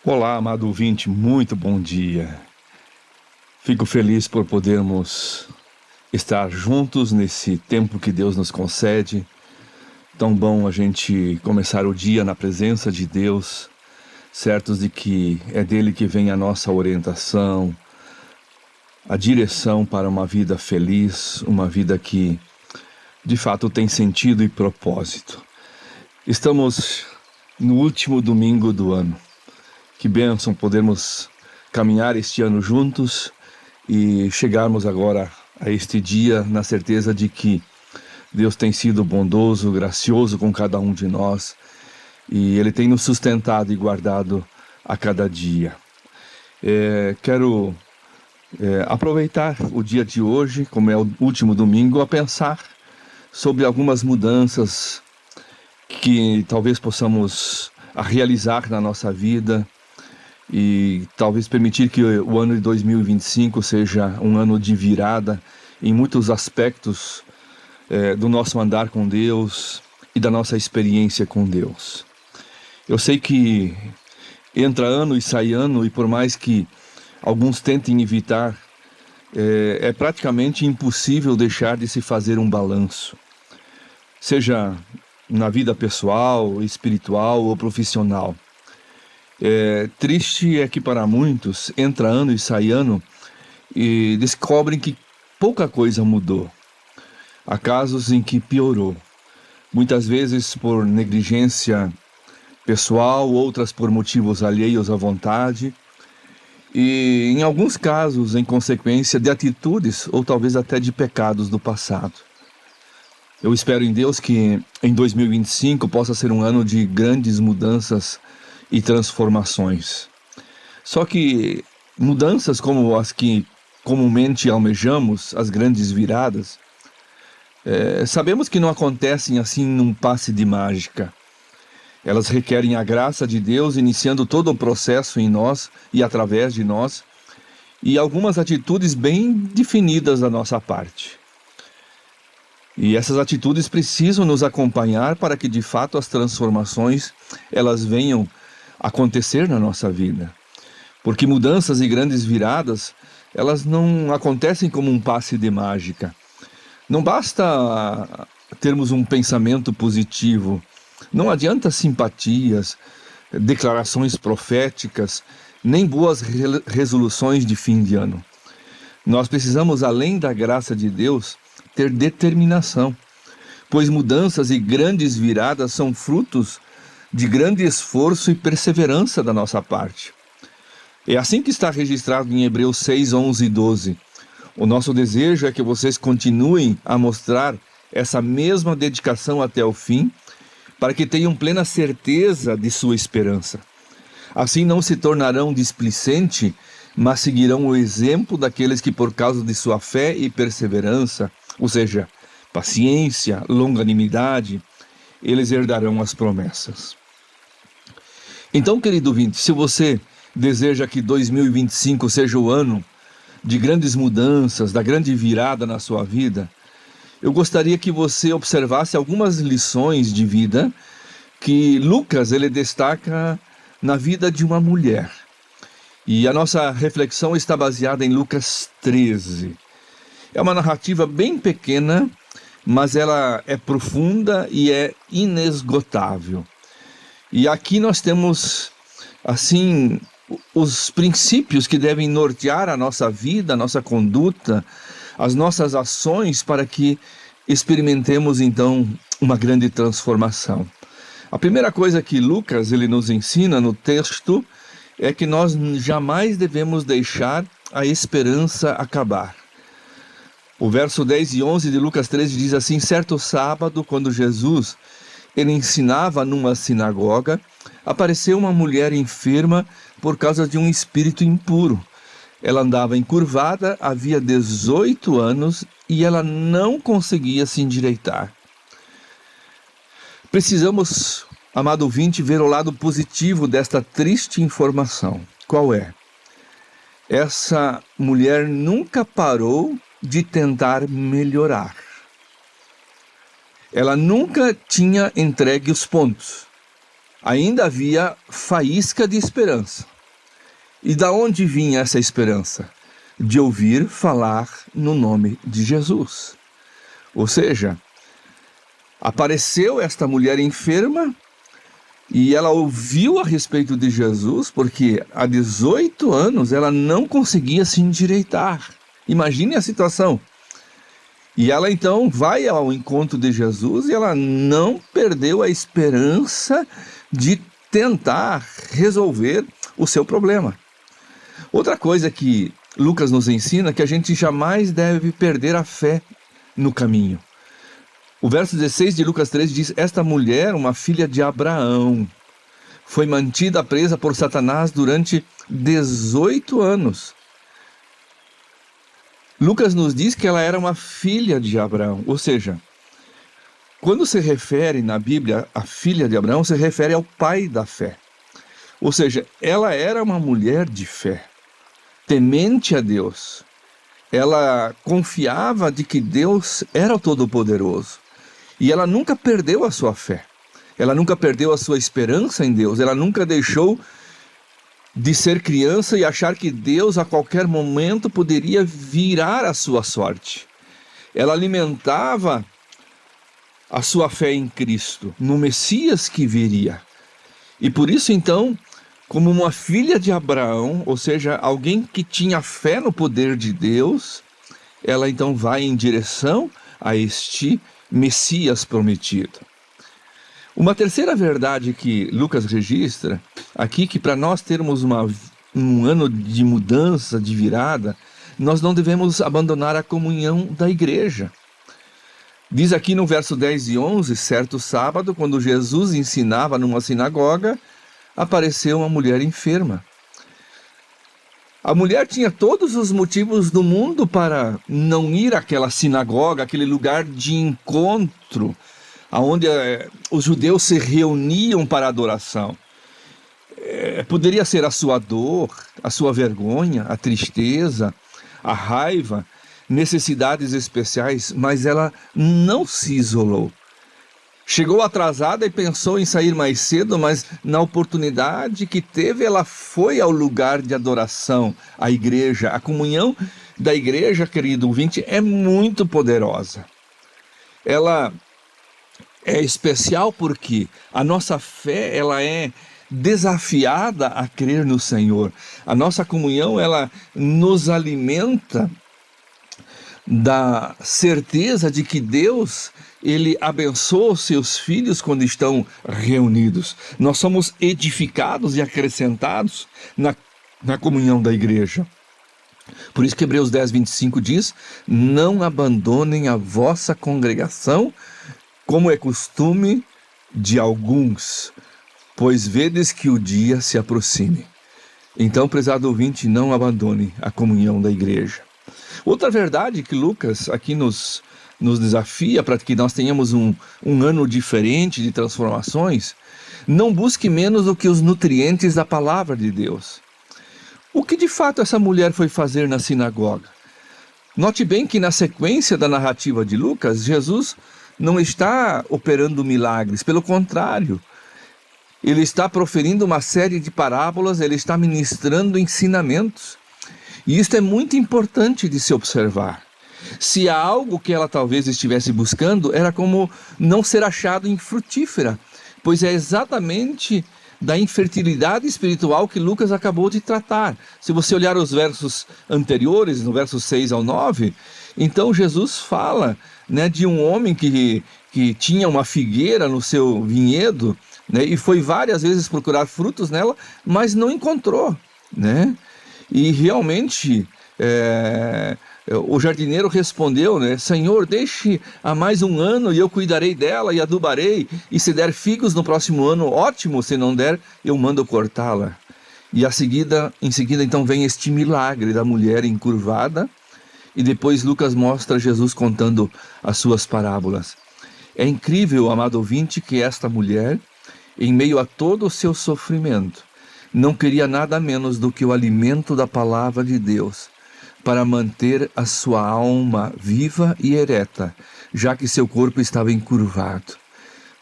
Olá, amado ouvinte, muito bom dia. Fico feliz por podermos estar juntos nesse tempo que Deus nos concede. Tão bom a gente começar o dia na presença de Deus, certos de que é dele que vem a nossa orientação, a direção para uma vida feliz, uma vida que de fato tem sentido e propósito. Estamos no último domingo do ano. Que bênção podermos caminhar este ano juntos e chegarmos agora a este dia na certeza de que Deus tem sido bondoso, gracioso com cada um de nós e Ele tem nos sustentado e guardado a cada dia. Quero aproveitar o dia de hoje, como é o último domingo, a pensar sobre algumas mudanças que talvez possamos realizar na nossa vida, e talvez permitir que o ano de 2025 seja um ano de virada em muitos aspectos do nosso andar com Deus e da nossa experiência com Deus. Eu sei que entra ano e sai ano, e por mais que alguns tentem evitar, é praticamente impossível deixar de se fazer um balanço, seja na vida pessoal, espiritual ou profissional. Triste é que para muitos entra ano e sai ano e descobrem que pouca coisa mudou. Há casos em que piorou, muitas vezes por negligência pessoal, outras por motivos alheios à vontade e em alguns casos em consequência de atitudes ou talvez até de pecados do passado. Eu espero em Deus que em 2025 possa ser um ano de grandes mudanças e transformações. Só que mudanças como as que comumente almejamos, as grandes viradas, sabemos que não acontecem assim num passe de mágica. Elas requerem a graça de Deus iniciando todo o processo em nós e através de nós, e algumas atitudes bem definidas da nossa parte. E essas atitudes precisam nos acompanhar para que de fato as transformações elas venham acontecer na nossa vida, porque mudanças e grandes viradas elas não acontecem como um passe de mágica. Não basta termos um pensamento positivo, não adianta simpatias, declarações proféticas, nem boas resoluções de fim de ano. Nós precisamos, além da graça de Deus, ter determinação, pois mudanças e grandes viradas são frutos de grande esforço e perseverança da nossa parte. É assim que está registrado em Hebreus 6, 11 e 12. O nosso desejo é que vocês continuem a mostrar essa mesma dedicação até o fim, para que tenham plena certeza de sua esperança. Assim não se tornarão displicentes, mas seguirão o exemplo daqueles que por causa de sua fé e perseverança, ou seja, paciência, longanimidade, eles herdarão as promessas. Então, querido ouvinte, se você deseja que 2025 seja o ano de grandes mudanças, da grande virada na sua vida, eu gostaria que você observasse algumas lições de vida que Lucas ele destaca na vida de uma mulher. E a nossa reflexão está baseada em Lucas 13. É uma narrativa bem pequena, mas ela é profunda e é inesgotável. E aqui nós temos, assim, os princípios que devem nortear a nossa vida, a nossa conduta, as nossas ações para que experimentemos, então, uma grande transformação. A primeira coisa que Lucas ele nos ensina no texto é que nós jamais devemos deixar a esperança acabar. O verso 10 e 11 de Lucas 13 diz assim: certo sábado, quando Jesus ele ensinava numa sinagoga, apareceu uma mulher enferma por causa de um espírito impuro. Ela andava encurvada, havia 18 anos e ela não conseguia se endireitar. Precisamos, amado ouvinte, ver o lado positivo desta triste informação. Qual é? Essa mulher nunca parou de tentar melhorar. Ela nunca tinha entregue os pontos. Ainda havia faísca de esperança. E da onde vinha essa esperança? De ouvir falar no nome de Jesus. Ou seja, apareceu esta mulher enferma e ela ouviu a respeito de Jesus, porque há 18 anos ela não conseguia se endireitar. Imagine a situação. E ela então vai ao encontro de Jesus e ela não perdeu a esperança de tentar resolver o seu problema. Outra coisa que Lucas nos ensina é que a gente jamais deve perder a fé no caminho. O verso 16 de Lucas 13 diz: esta mulher, uma filha de Abraão, foi mantida presa por Satanás durante 18 anos. Lucas nos diz que ela era uma filha de Abraão, ou seja, quando se refere na Bíblia a filha de Abraão, se refere ao pai da fé. Ou seja, ela era uma mulher de fé, temente a Deus. Ela confiava de que Deus era o Todo-Poderoso. E ela nunca perdeu a sua fé. Ela nunca perdeu a sua esperança em Deus. Ela nunca deixou de ser criança e achar que Deus a qualquer momento poderia virar a sua sorte. Ela alimentava a sua fé em Cristo, no Messias que viria. E por isso então, como uma filha de Abraão, ou seja, alguém que tinha fé no poder de Deus, ela então vai em direção a este Messias prometido. Uma terceira verdade que Lucas registra aqui, que para nós termos um ano de mudança, de virada, nós não devemos abandonar a comunhão da igreja. Diz aqui no verso 10 e 11, certo sábado, quando Jesus ensinava numa sinagoga, apareceu uma mulher enferma. A mulher tinha todos os motivos do mundo para não ir àquela sinagoga, aquele lugar de encontro, onde os judeus se reuniam para adoração. Poderia ser a sua dor, a sua vergonha, a tristeza, a raiva, necessidades especiais, mas ela não se isolou. Chegou atrasada e pensou em sair mais cedo, mas na oportunidade que teve, ela foi ao lugar de adoração, à igreja. A comunhão da igreja, querido ouvinte, é muito poderosa. Ela é especial porque a nossa fé, ela é desafiada a crer no Senhor. A nossa comunhão, ela nos alimenta da certeza de que Deus, Ele abençoa os seus filhos quando estão reunidos. Nós somos edificados e acrescentados na comunhão da igreja. Por isso que Hebreus 10, 25 diz: não abandonem a vossa congregação, como é costume de alguns, pois vedes que o dia se aproxime. Então, prezado ouvinte, não abandone a comunhão da igreja. Outra verdade que Lucas aqui nos desafia para que nós tenhamos um ano diferente de transformações: não busque menos do que os nutrientes da palavra de Deus. O que de fato essa mulher foi fazer na sinagoga? Note bem que na sequência da narrativa de Lucas, Jesus não está operando milagres, pelo contrário, ele está proferindo uma série de parábolas, ele está ministrando ensinamentos. E isto é muito importante de se observar. Se há algo que ela talvez estivesse buscando, era como não ser achado infrutífera, pois é exatamente da infertilidade espiritual que Lucas acabou de tratar. Se você olhar os versos anteriores, no verso 6 ao 9, então Jesus fala, de um homem que tinha uma figueira no seu vinhedo, e foi várias vezes procurar frutos nela, mas não encontrou, E realmente o jardineiro respondeu, Senhor, deixe há mais um ano e eu cuidarei dela e adubarei, e se der figos no próximo ano, ótimo, se não der, eu mando cortá-la. E em seguida então vem este milagre da mulher encurvada, e depois Lucas mostra Jesus contando as suas parábolas. É incrível, amado ouvinte, que esta mulher, em meio a todo o seu sofrimento, não queria nada menos do que o alimento da palavra de Deus, para manter a sua alma viva e ereta, já que seu corpo estava encurvado.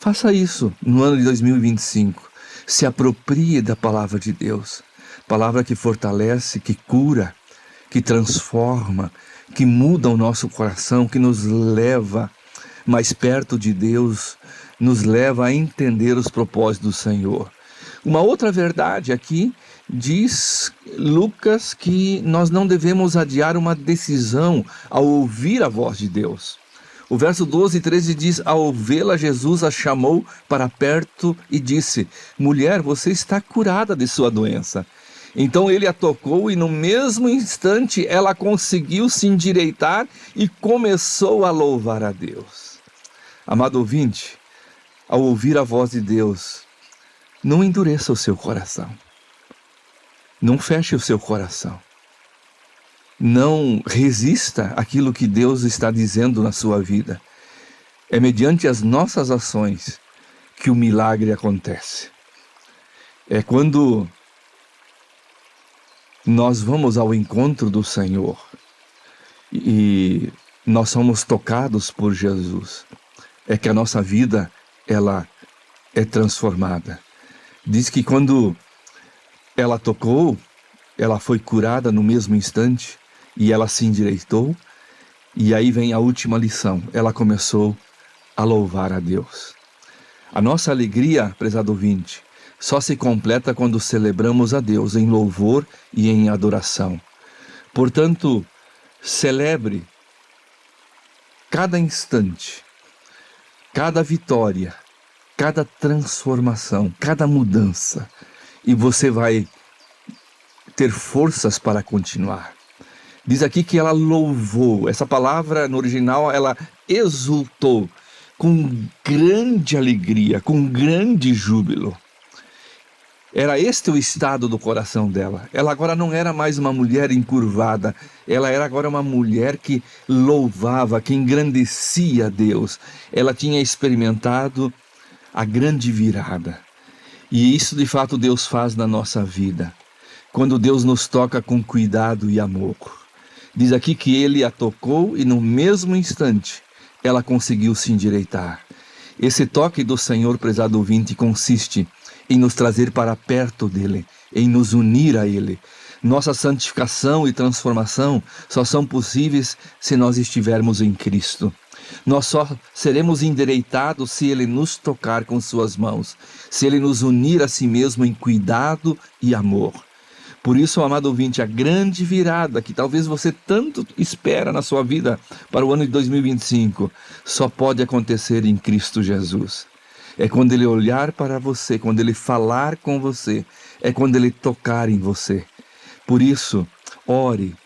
Faça isso no ano de 2025. Se aproprie da palavra de Deus. palavra que fortalece, que cura, que transforma, que muda o nosso coração, que nos leva mais perto de Deus, nos leva a entender os propósitos do Senhor. Uma outra verdade aqui diz Lucas que nós não devemos adiar uma decisão ao ouvir a voz de Deus. O verso 12 e 13 diz: ao vê-la, Jesus a chamou para perto e disse: mulher, você está curada de sua doença. Então ele a tocou e no mesmo instante ela conseguiu se endireitar e começou a louvar a Deus. Amado ouvinte, ao ouvir a voz de Deus, não endureça o seu coração. Não feche o seu coração. Não resista àquilo que Deus está dizendo na sua vida. É mediante as nossas ações que o milagre acontece. É quando nós vamos ao encontro do Senhor e nós somos tocados por Jesus, é que a nossa vida, ela é transformada. Diz que quando ela tocou, ela foi curada no mesmo instante e ela se endireitou. E aí vem a última lição, ela começou a louvar a Deus. A nossa alegria, prezado ouvinte, só se completa quando celebramos a Deus em louvor e em adoração. Portanto, celebre cada instante, cada vitória, cada transformação, cada mudança, e você vai ter forças para continuar. Diz aqui que ela louvou. Essa palavra no original, ela exultou com grande alegria, com grande júbilo. Era este o estado do coração dela. Ela agora não era mais uma mulher encurvada. Ela era agora uma mulher que louvava, que engrandecia a Deus. Ela tinha experimentado a grande virada. E isso de fato Deus faz na nossa vida, quando Deus nos toca com cuidado e amor. Diz aqui que ele a tocou e no mesmo instante ela conseguiu se endireitar. Esse toque do Senhor, prezado ouvinte, consiste em nos trazer para perto dele, em nos unir a ele. Nossa santificação e transformação só são possíveis se nós estivermos em Cristo. Nós só seremos endireitados se ele nos tocar com suas mãos, se ele nos unir a si mesmo em cuidado e amor. Por isso, amado ouvinte, a grande virada que talvez você tanto espera na sua vida para o ano de 2025, só pode acontecer em Cristo Jesus. É quando ele olhar para você, quando ele falar com você, é quando ele tocar em você. Por isso, ore,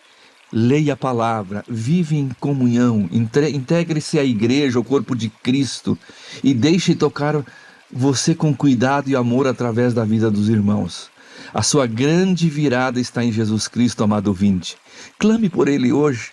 leia a palavra, vive em comunhão, integre-se à igreja, ao corpo de Cristo, e deixe tocar você com cuidado e amor através da vida dos irmãos. A sua grande virada está em Jesus Cristo, amado ouvinte. Clame por ele hoje.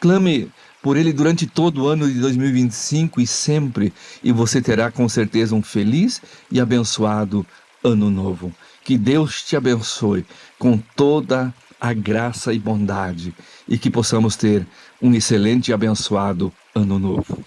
Clame por ele durante todo o ano de 2025 e sempre. E você terá com certeza um feliz e abençoado ano novo. Que Deus te abençoe com toda a graça e bondade. E que possamos ter um excelente e abençoado ano novo.